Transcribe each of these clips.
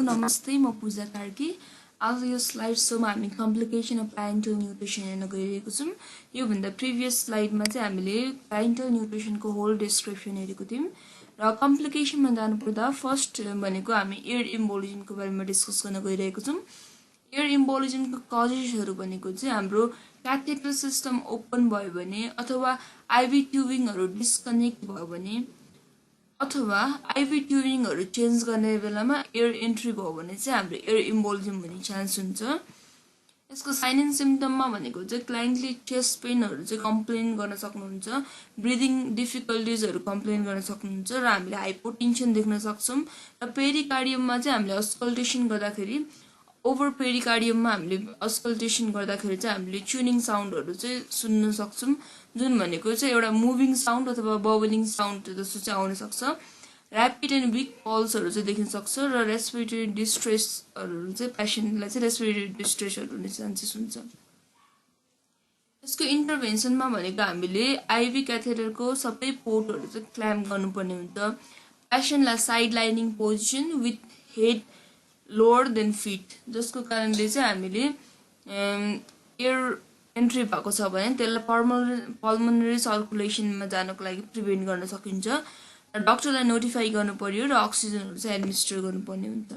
नमस्ते, म पूजा कार्की। आज यो स्लाइड शोमा हामी कम्प्लिकेसन अफ प्यारेन्टल न्युट्रिसन हेर्न गइरहेको छौँ। यो भन्दा प्रिभियस स्लाइडमा चाहिँ हामीले प्यारेन्टल न्युट्रिसनको होल डिस्क्रिप्सन हेरेको थियौँ र कम्प्लिकेसनमा जानुपर्दा फर्स्ट भनेको हामी एयर इम्बोलिजमको बारेमा डिस्कस गर्न गइरहेको छौँ। एयर इम्बोलिजमको कजेसहरू भनेको चाहिँ हाम्रो क्याथेटर सिस्टम ओपन भयो भने अथवा आइभी ट्युबिङहरू डिस्कनेक्ट भयो भने अथवा आइभी ट्युबिङहरू चेन्ज गर्ने बेलामा एयर एन्ट्री भयो भने चाहिँ हाम्रो एयर इम्बोलिजम हुने चान्स हुन्छ। यसको साइन एन्ड सिम्पटममा भनेको चाहिँ क्लाइन्टले चेस्ट पेनहरू चाहिँ कम्प्लेन गर्न सक्नुहुन्छ, ब्रिदिङ डिफिकल्टिजहरू कम्प्लेन गर्न सक्नुहुन्छ र हामीले हाइपोटेन्सन देख्न सक्छौँ। र पेरिकार्डियममा चाहिँ हामीले अस्कल्टेसन गर्दाखेरि ओभर पेरिकार्डियममा हामीले अस्कल्टेसन गर्दाखेरि चाहिँ हामीले च्युनिङ साउन्डहरू चाहिँ सुन्न सक्छौँ, जुन भनेको चाहिँ एउटा मुभिङ साउन्ड अथवा बबलिङ साउन्ड जस्तो चाहिँ आउन सक्छ। ऱ्यापिड एन्ड विक पल्सहरू चाहिँ देख्न सक्छ र रेस्पिरेटरी डिस्ट्रेसहरू चाहिँ पेसेन्टलाई चाहिँ रेस्पिरेटरी डिस्ट्रेसहरू हुने चान्सेस हुन्छ। यसको इन्टरभेन्सनमा भनेको हामीले आइभी क्याथेटरको सबै पोर्टहरू चाहिँ क्ल्याम्प गर्नुपर्ने हुन्छ। पेसेन्टलाई side lining position with head lower than fit, जसको कारणले चाहिँ हामीले एयर एन्ट्री भएको छ भने त्यसलाई पल्मोनरी सर्कुलेसनमा जानको लागि प्रिभेन्ट गर्न सकिन्छ र डक्टरलाई नोटिफाई गर्नु पर्यो र अक्सिजनहरू चाहिँ एडमिनिस्टर गर्नुपर्ने हुन्छ।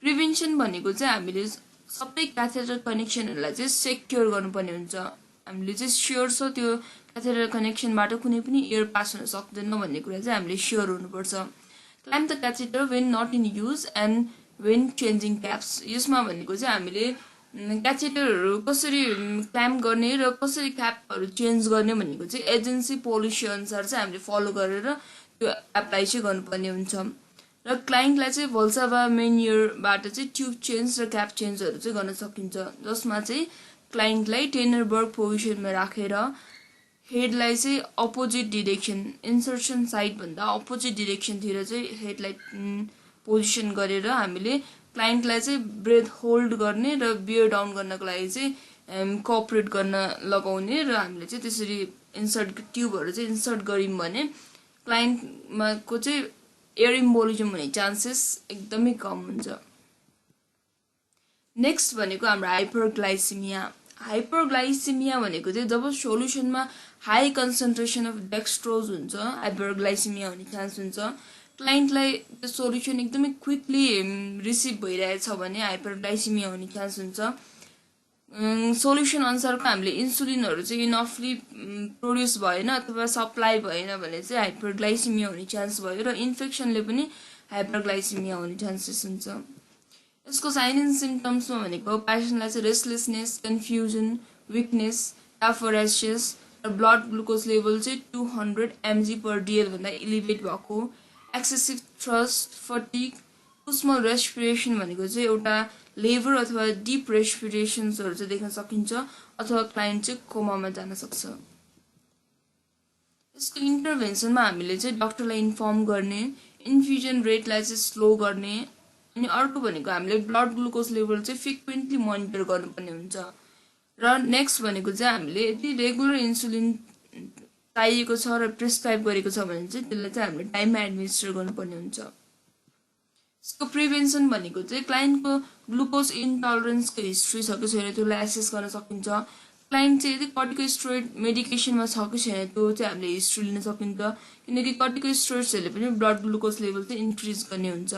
प्रिभेन्सन भनेको चाहिँ हामीले सबै क्याथेटर कनेक्सनहरूलाई चाहिँ सेक्योर गर्नुपर्ने हुन्छ। हामीले चाहिँ स्योर छ त्यो क्याथेटर कनेक्सनबाट कुनै पनि एयर पास हुन सक्दैन भन्ने कुरा चाहिँ हामीले स्योर हुनुपर्छ। Clamp the catheter when not in use and when changing caps. यसमा भनेको चाहिँ हामीले क्याथेटरहरू कसरी क्ल्याम्प गर्ने र कसरी क्यापहरू चेन्ज गर्ने भनेको चाहिँ एजेन्सी पोलिसी अनुसार चाहिँ हामीले फलो गरेर त्यो एप्लाई चाहिँ गर्नुपर्ने हुन्छ। र क्लाइन्टलाई चाहिँ valsalva मेन्युरबाट चाहिँ ट्युब चेन्ज र क्याप चेन्जहरू चाहिँ गर्न सकिन्छ, जसमा चाहिँ क्लाइन्टलाई ट्रेन्डेलेनबर्ग पोजिसनमा राखेर हेडलाई चाहिँ अपोजिट डिरेक्सन इन्सर्सन साइडभन्दा अपोजिट डिरेक्सनतिर चाहिँ हेडलाई पोजिसन गरेर हामीले क्लाइन्टलाई चाहिँ ब्रेथ होल्ड गर्ने र बियर डाउन गर्नको लागि चाहिँ कोअपरेट गर्न लगाउने र हामीले चाहिँ त्यसरी ट्युबहरू चाहिँ इन्सर्ट गऱ्यौँ भने क्लाइन्टमा को चाहिँ एयर इम्बोलिजम हुने चान्सेस एकदमै कम हुन्छ। नेक्स्ट भनेको हाम्रो हाइपरग्लाइसिमिया। हाइपरग्लाइसिमिया भनेको चाहिँ जब सोल्युसनमा हाई कन्सन्ट्रेसन अफ डेक्स्ट्रोज हुन्छ हाइपरग्लाइसिमिया हुने चान्स हुन्छ। क्लाइन्टलाई त्यो सोल्युसन एकदमै क्विकली रिसिभ भइरहेछ भने हाइपरग्लाइसिमिया हुने चान्स हुन्छ। सोल्युसन अनुसारको हामीले इन्सुलिनहरू चाहिँ इनफली प्रोड्युस भएन अथवा सप्लाई भएन भने चाहिँ हाइपरग्लाइसिमिया हुने चान्स भयो र इन्फेक्सनले पनि हाइपरग्लाइसिमिया हुने चान्सेस हुन्छ। यसको साइन एन्ड सिम्पटम्समा भनेको पेसेन्टलाई चाहिँ रेस्टलेसनेस, कन्फ्युजन, विकनेस, एफोरेसिस र ब्लड ग्लुकोज लेभल चाहिँ 200 mg/dl भन्दा इलिभेट भएको, excessive thrust, fatigue, small respiration भनेको चाहिँ एउटा लेबर अथवा डिप रेस्पिरेसन्सहरू चाहिँ देख्न सकिन्छ अथवा क्लाइन्ट चाहिँ कोमामा जान सक्छ। यसको इन्टरभेन्सनमा हामीले चाहिँ डक्टरलाई इन्फर्म गर्ने, इन्फ्युजन रेटलाई चाहिँ स्लो गर्ने, अनि अर्को भनेको हामीले ब्लड ग्लुकोज लेभल चाहिँ फ्रिक्वेन्टली मोनिटर गर्नुपर्ने हुन्छ। र नेक्स्ट भनेको चाहिँ हामीले यदि रेगुलर इन्सुलिन चाहिएको छ र प्रिस्क्राइब गरेको छ भने चाहिँ त्यसलाई चाहिँ हामीले टाइममा एडमिनिस्टर गर्नुपर्ने हुन्छ। यसको प्रिभेन्सन भनेको चाहिँ क्लाइन्टको ग्लुकोज इन्टोलरेन्सको हिस्ट्री छ कि छैन त्यसलाई एसेस गर्न सकिन्छ। क्लाइन्ट चाहिँ यदि कर्टिकोस्टेरोइड मेडिकेसनमा छ कि छैन त्यो चाहिँ हामीले हिस्ट्री लिन सकिन्छ, किनकि कर्टिकोस्टेरोइड्सहरूले पनि ब्लड ग्लुकोज लेभल चाहिँ इन्क्रिज गर्ने हुन्छ।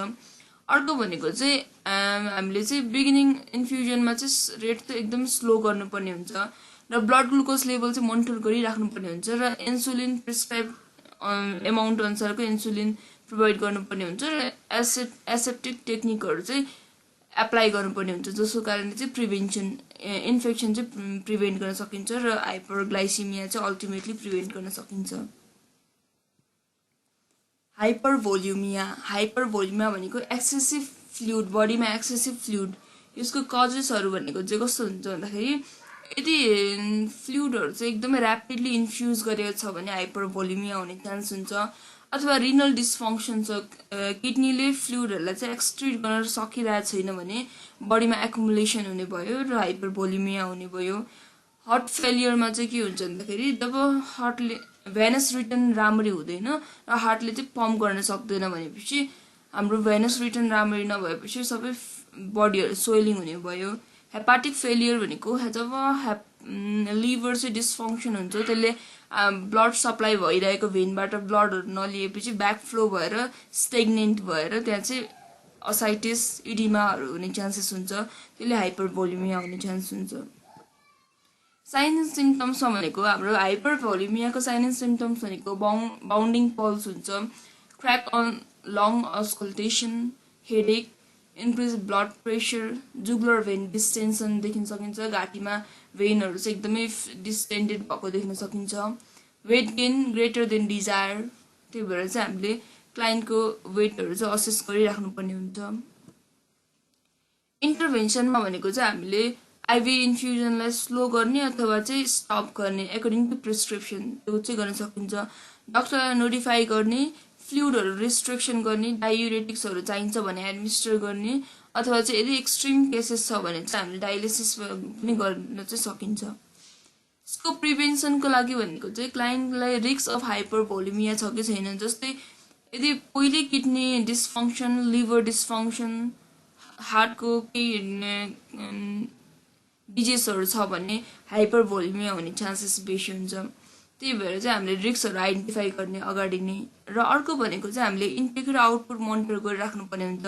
अर्को भनेको चाहिँ हामीले चाहिँ बिगिनिङ इन्फ्युजनमा चाहिँ रेट चाहिँ एकदम स्लो गर्नुपर्ने हुन्छ र ब्लड ग्लुकोज लेभल चाहिँ मोनिटर गरिराख्नुपर्ने हुन्छ र इन्सुलिन प्रिस्क्राइब एमाउन्ट अनुसारको इन्सुलिन प्रोभाइड गर्नुपर्ने हुन्छ र एसेप्टिक टेक्निकहरू चाहिँ एप्लाई गर्नुपर्ने हुन्छ, जसको कारणले चाहिँ इन्फेक्सन चाहिँ प्रिभेन्ट गर्न सकिन्छ र हाइपरग्लाइसिमिया चाहिँ अल्टिमेटली प्रिभेन्ट गर्न सकिन्छ। हाइपरभोल्युमिया भनेको एक्सेसिभ फ्लुइड, बडीमा एक्सेसिभ फ्लुइड। यसको कजेसहरू भनेको चाहिँ कस्तो हुन्छ भन्दाखेरि यदि फ्लुइडहरू चाहिँ एकदमै ऱ्यापिडली इन्फ्युज गरेको छ भने हाइपरभोल्युमिया हुने चान्स हुन्छ, अथवा रिनल डिस्फङ्सन छ, किडनीले फ्लुइडहरूलाई चाहिँ एक्सक्रिट गर्न सकिरहेको छैन भने बडीमा एकुमुलेसन हुने भयो र हाइपरभोल्युमिया हुने भयो। हार्ट फेलियरमा चाहिँ के हुन्छ भन्दाखेरि जब हार्टले भेनस रिटर्न राम्ररी हुँदैन र हार्टले चाहिँ पम्प गर्न सक्दैन भनेपछि हाम्रो भेनस रिटर्न राम्ररी नभएपछि सबै बडीहरु स्वेलिङ हुने भयो। हेपाटिक फेलियर भनेको जब लिभर चाहिँ डिस्फङ्क्सन हुन्छ, त्यसले ब्लड सप्लाई भइरहेको भेनबाट ब्लडहरु नलिएपछि ब्याक फ्लो भएर स्टेग्नेन्ट भएर त्यहाँ चाहिँ असाइटिस इडिमाहरु हुने चान्सेस हुन्छ, त्यसले हाइपरभोलिमिया हुने चान्स हुन्छ। साइन एन्ड सिम्पटम्समा भनेको हाम्रो हाइपरभोलिमियाको साइन एन्ड सिम्पटम्स भनेको बाउन्डिङ पल्स हुन्छ, crack on lung auscultation, headache, increase blood pressure, jugular vein distension देखिन सकिन्छ, घाँटीमा भेनहरु चाहिँ एकदमै डिस्टेन्डेड भएको देखिन सकिन्छ, weight gain greater than desire, त्यही भएर चाहिँ हामीले क्लाइन्टको वेटहरु चाहिँ असेस गरिराख्नु पर्ने हुन्छ। इन्टरभेन्सनमा भनेको चाहिँ हामीले आइभी इन्फ्युजनलाई स्लो गर्ने अथवा चाहिँ स्टप गर्ने अकर्डिङ टु प्रिस्क्रिप्सन त्यो चाहिँ गर्न सकिन्छ। डाक्टरलाई नोटिफाई गर्ने, फ्लुइडहरु रिस्ट्रिक्सन गर्ने, डायुरेटिक्सहरु चाहिन्छ भने एडमिनिस्टर गर्ने, अथवा चाहिँ यदि एक्सट्रिम केसेस छ भने चाहिँ हामीले डायलिसिस पनि गर्न चाहिँ सकिन्छ। यसको प्रिभेन्सनको लागि भनेको चाहिँ क्लाइन्टलाई रिस्क अफ हाइपरभोलिमिया छ कि छैन, जस्तै यदि पहिले किडनी डिस्फङ्क्सन, लिभर डिस्फङ्क्सन, हार्टको केही डिजिजहरु छ भने हाइपरभोलिमिया हुने चान्सेस बेसी हुन्छ। त्यही भएर चाहिँ हामीले रिस्कहरु आइडेन्टिफाई गर्ने अगाडि नै। र अर्को भनेको चाहिँ हामीले इन्टेक र आउटपुट मोनिटर गरिराख्नु पर्ने हुन्छ,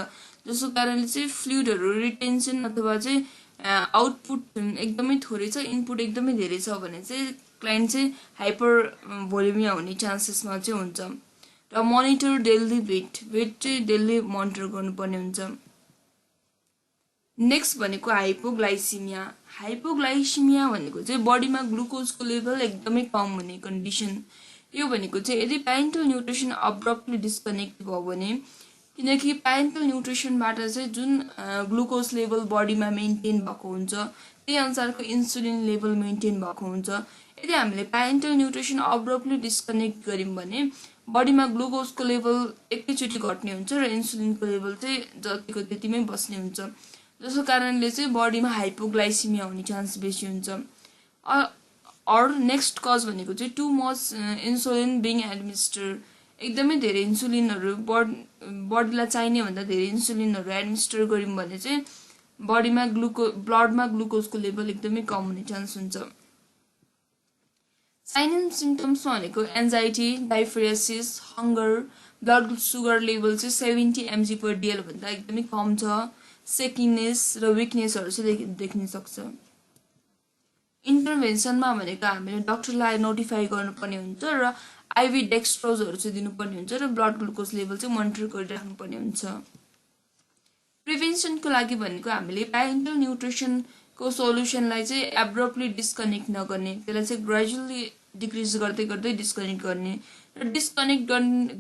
जसको कारणले चाहिँ फ्लुइडहरु रिटेन्सन अथवा चाहिँ आउटपुट एकदमै थोरै छ, इनपुट एकदमै धेरै छ भने चाहिँ क्लाइन्ट चाहिँ हाइपरभोलिमिया हुने चान्सेसमा चाहिँ हुन्छ। र मोनिटर डेली वेट चाहिँ डेली मोनिटर गर्नुपर्ने हुन्छ। नेक्स्ट भनेको हाइपोग्लाइसिमिया। हाइपोग्लाइसिमिया भनेको चाहिँ बडीमा ग्लुकोजको लेभल एकदमै कम हुने कन्डिसन। यो भनेको चाहिँ यदि प्यारेन्टल न्युट्रिसन अब्रप्टली डिस्कनेक्ट भयो भने, किनकि प्यारेन्टल न्युट्रिसनबाट चाहिँ जुन ग्लुकोज लेभल बडीमा मेन्टेन भएको हुन्छ त्यही अनुसारको इन्सुलिन लेभल मेन्टेन भएको हुन्छ। यदि हामीले प्यारेन्टल न्युट्रिसन अब्रप्टली डिस्कनेक्ट गर्यौं भने बडीमा ग्लुकोजको लेभल एकैचोटि घट्ने हुन्छ र इन्सुलिनको लेभल चाहिँ जतिको त्यतिमै बस्ने हुन्छ, जसको कारणले चाहिँ बडीमा हाइपोग्लाइसिमिया हुने चान्स बेसी हुन्छ। अर नेक्स्ट कज भनेको चाहिँ too much insulin being administer, एकदमै धेरै इन्सुलिनहरु बडीलाई चाहिने भन्दा धेरै इन्सुलिनहरु एडमिनिस्टर गर्यौं भने चाहिँ बडीमा ब्लडमा ग्लुकोजको लेभल एकदमै कम हुने चान्स हुन्छ। साइन एन्ड सिम्पटम्समा भनेको anxiety, diaphoresis, hunger, blood sugar level चाहिँ 70 mg/dl भन्दा एकदमै कम छ, सेकिनेस र विकनेसहरु चाहिँ देखिन सक्छ। इन्टरभेन्सनमा भनेको हामीले डाक्टरलाई नोटिफाई गर्नुपर्ने हुन्छ र आइभी डेक्स्ट्रोजहरु चाहिँ दिनुपर्ने हुन्छ र ब्लड ग्लुकोज लेभल चाहिँ मोनिटर गरिराख्नुपर्ने हुन्छ। प्रिभेन्सनको लागि भनेको हामीले प्यारेन्टल न्युट्रिसनको सोलुसनलाई चाहिँ एब्रप्टली डिस्कनेक्ट नगर्ने, त्यसलाई चाहिँ ग्रेजुअली डिक्रिज गर्दै गर्दै डिस्कनेक्ट गर्ने र डिस्कनेक्ट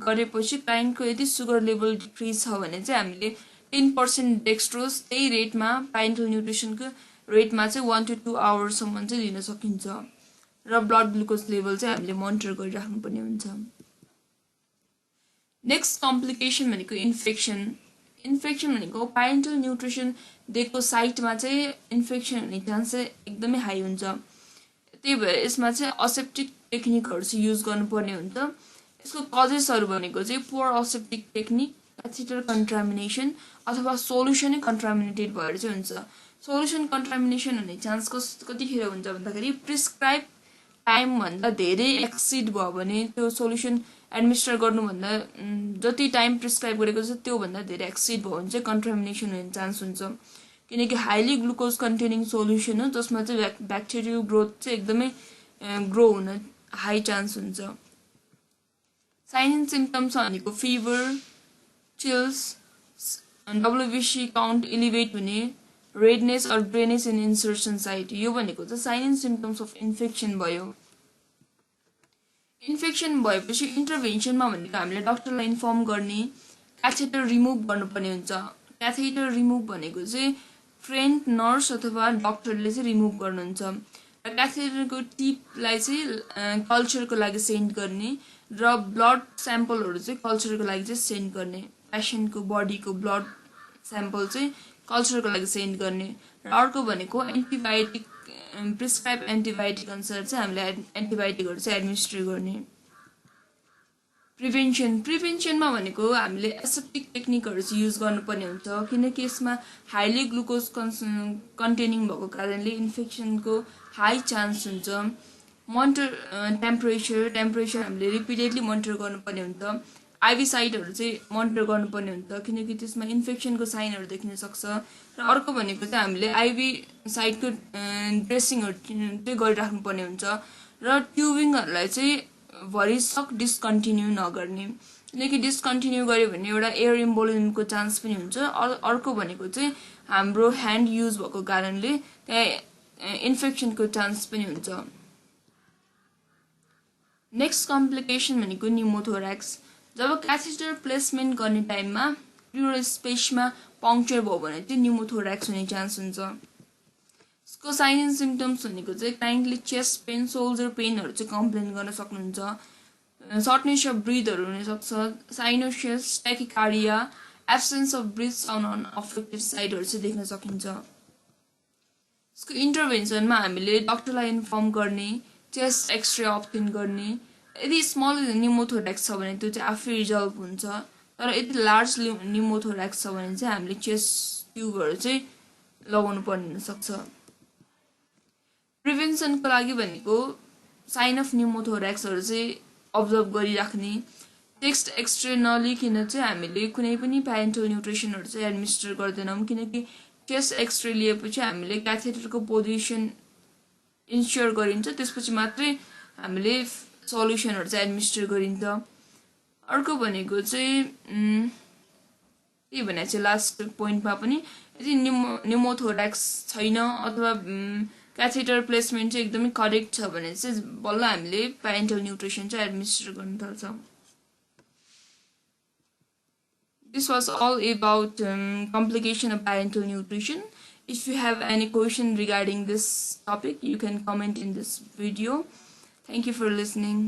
गरेपछि क्लाइन्टको यदि सुगर लेभल डिक्रिज छ भने चाहिँ हामीले 10% डेक्स्ट्रोज त्यही रेटमा प्यारेन्टल न्युट्रिसनको रेटमा चाहिँ 1 to 2 आवर्ससम्म चाहिँ दिन सकिन्छ र ब्लड ग्लुकोज लेभल चाहिँ हामीले मोनिटर गरिराख्नु पर्ने हुन्छ। नेक्स्ट कम्प्लिकेसन भनेको इन्फेक्सन। इन्फेक्सन भनेको प्यारेन्टल न्युट्रिसन दिएको साइटमा चाहिँ इन्फेक्सन हुने चान्स चाहिँ एकदमै हाई हुन्छ। त्यही भएर यसमा चाहिँ असेप्टिक टेक्निकहरु चाहिँ युज गर्नुपर्ने हुन्छ। यसको कजेसहरु भनेको चाहिँ poor aseptic technique, catheter contamination अथवा सोलुसनै कन्टामिनेटेड भएर चाहिँ हुन्छ। सोलुसन कन्टामिनेसन हुने चान्स कतिखेर हुन्छ भन्दाखेरि प्रिस्क्राइब टाइम भन्दा धेरै एक्सिड भयो भने, त्यो सोलुसन एडमिनिस्टर गर्नुभन्दा जति टाइम प्रिस्क्राइब गरेको छ त्यो भन्दा धेरै एक्सिड भयो भने चाहिँ कन्टामिनेसन हुने चान्स हुन्छ, किनकि हाइली ग्लुकोज कन्टेनिङ सोलुसन हो जसमा चाहिँ ब्याक्टेरियल ग्रोथ चाहिँ एकदमै ग्रो हुन हाई चान्स हुन्छ। साइन एन्ड सिम्पटम्स भनेको फिभर, चिल्स, WBC काउन्ट इलिभेट हुने, रेडनेस और ड्रेनेज इन इन्सर्सन साइट, यो भनेको चाहिँ sign and symptoms of infection भयो। इन्फेक्सन भएपछि इन्टरभेन्सनमा भनेको हामीले डाक्टरलाई इन्फर्म गर्ने, क्याथेटर रिमुभ गर्नुपर्ने हुन्छ। क्याथेटर रिमुभ भनेको चाहिँ ट्रेन्ड नर्स अथवा डाक्टरले चाहिँ रिमुभ गर्नुहुन्छ र क्याथेटरको टिपलाई चाहिँ कल्चरको लागि सेन्ड गर्ने र ब्लड स्याम्पलहरु चाहिँ कल्चरको लागि चाहिँ सेन्ड गर्ने, पेशेन्टको बडीको ब्लड स्याम्पल चाहिँ कल्चरको लागि सेन्ड गर्ने। र अर्को भनेको एन्टिबायोटिक, प्रिस्क्राइब एन्टिबायोटिक अनुसार चाहिँ हामीले एन्टिबायोटिकहरु चाहिँ एडमिनिस्टर गर्ने। प्रिभेन्सनमा भनेको हामीले एसेप्टिक टेक्निकहरु चाहिँ युज गर्नुपर्ने हुन्छ किनकि यसमा हाईली ग्लुकोज कन्टेनिङ भएको कारणले इन्फेक्सनको हाई चान्स हुन्छ मोनिटर टेम्परेचर हामीले रिपिटेडली मोनिटर गर्नुपर्ने हुन्छ आईभी साइटहरु चाहिँ मोनिटर गर्नुपर्ने हुन्छ किनकि त्यसमा इन्फेक्सनको साइनहरु देखिन सक्छ र अर्को भनेको चाहिँ हामीले आईभी साइटको ड्रेसिङहरु चाहिँ गरिराख्नुपर्ने हुन्छ र ट्युबिङहरुलाई चाहिँ भरिसक डिस्कन्टिन्यू नगर्ने किनकि डिस्कन्टिन्यू गर्यो भने एउटा एयर इम्बोलिजमको चान्स पनि हुन्छ अर्को भनेको चाहिँ हाम्रो ह्यान्ड युज भएको कारणले त्यहाँ इन्फेक्सनको चान्स पनि हुन्छ नेक्स्ट कम्प्लिकेसन भनेको न्युमोथोराक्स जब क्याथेटर प्लेसमेन्ट गर्ने टाइममा प्लुरल स्पेसमा पङ्क्चर भयो भने चाहिँ न्युमोथोराक्स हुने चान्स हुन्छ यसको साइन एन्ड सिम्पटम्स भनेको चाहिँ क्लाइन्टले चेस्ट पेन सोल्जर पेनहरु चाहिँ कम्प्लेन गर्न सक्नुहुन्छ सर्टनेस अफ ब्रिथहरु हुन सक्छ cyanosis tachycardia absence of breath sound on affected साइडहरु चाहिँ देख्न सकिन्छ यसको इन्टरभेन्सनमा हामीले डाक्टरलाई इन्फर्म गर्ने चेस्ट एक्सरे अब्टेन गर्ने यदि स्मल न्युमोथोराक्स छ भने त्यो चाहिँ आफै रिजल्भ हुन्छ तर यदि लार्ज न्युमोथोराक्स छ भने चाहिँ हामीले चेस्ट ट्युबहरु चाहिँ लगाउनु पर्ने हुन सक्छ प्रिभेन्सनको लागि भनेको साइन अफ न्युमोथोराक्सहरु चाहिँ अब्जर्भ गरिराख्ने टेक्स्ट एक्सरे नलिकन चाहिँ हामीले कुनै पनि प्यारेन्टल न्युट्रिसनहरु चाहिँ एडमिनिस्टर गर्दैनौं किनकि चेस्ट एक्सरे लिएपछि हामीले क्याथेटरको पोजिसन इन्स्योर गरिन्छ त्यसपछि मात्रै हामीले सल्युसनहरु चाहिँ एडमिनिस्टर गरिन्छ अर्को भनेको चाहिँ के भने चाहिँ लास्ट पोइन्टमा पनि यदि न्युमोथोराक्स छैन अथवा क्याथेटर प्लेसमेन्ट चाहिँ एकदमै करेक्ट छ भने चाहिँ बल्ल हामीले प्यारेन्टल न्युट्रिसन चाहिँ एडमिनिस्टर गर्न थाल्छौं This was all about complication of parental nutrition. If you have any question regarding this topic, you can comment in this video. Thank you for listening.